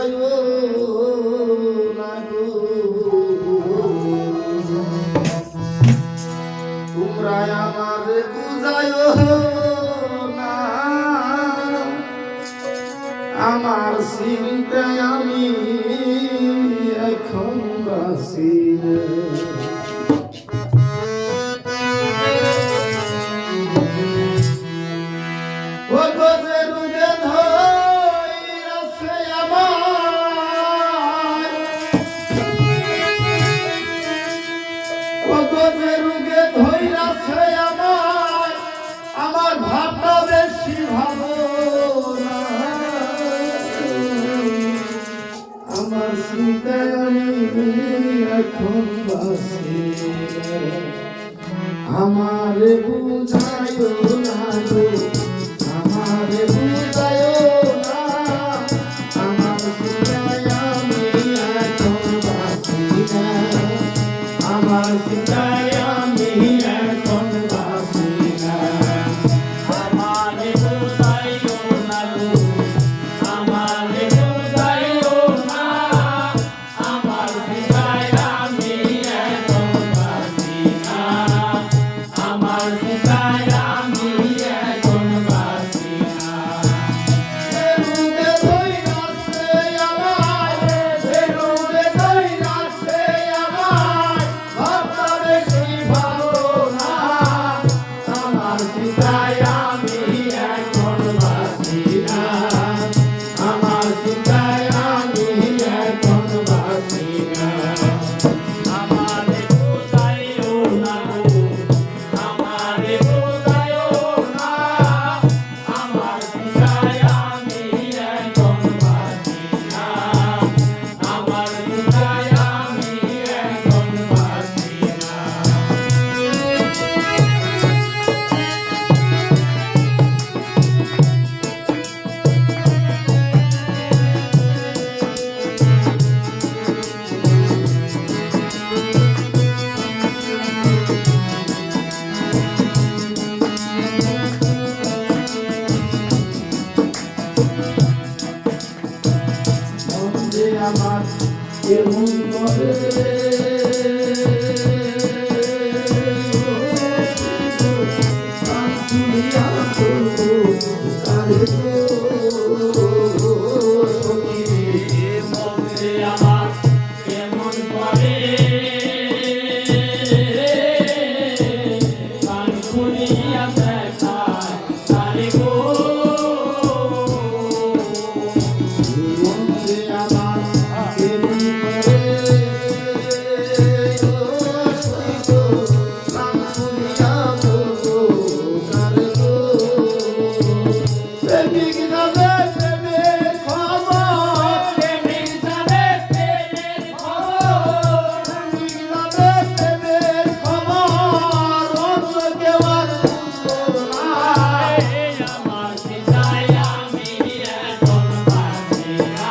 বুঝায় না গো, তোমরা আমারে বুঝায় না, আমার চিন্তায় আমি এখন বাঁচি না। আমার ভাবটা বেশি ভালো না, আমার চিন্তায় আমি এখন বাঁচি না। আমারে বুঝায় না গো, আমারে বুঝায় না, আমার চিন্তায় আমি এখন বাঁচি না, আমার চিন্তায় আমি এখন বাঁচি না। আমারে বুঝাইও না গো, আমারে বুঝাইও না, আমার চিন্তায় আমি এখন বাঁচি না, আমার চিন্তায় আমি এখন বাঁচি না। বেরুগে ধইরাছে আমায়, বেরুগে ধইরাছে আমায়, ভাবটা বেশি ভালো না, আমার চিন্তায় আমি এখন বাঁচি না, আমার চিন্তায় আমি এখন বাঁচি না। আমারে বুঝাইও না গো, আমারে বুঝাইও না, আমার চিন্তায় আমি এখন বাঁচি না, আমার চিন্তায় আমি এখন বাঁচি না। মনে আমার কেমন করে প্রাণ ছুঁইয়া বলবো কারে গো, সখী মনে আমার কেমন করে গান শুনিয়া দেখায় তারে গো, মনে আমার কেমন করে প্রাণ ছুঁইয়া বলবো কারে গো, প্রেমিক যাবে প্রেমের খবর, প্রেমিক জানে প্রেমের খবর, প্রেমিক যাবে প্রেমের খবর, অন্য কেউ আর বুঝবো না। আমার চিন্তায় আমি এখন বাঁচি না,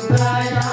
প্রায়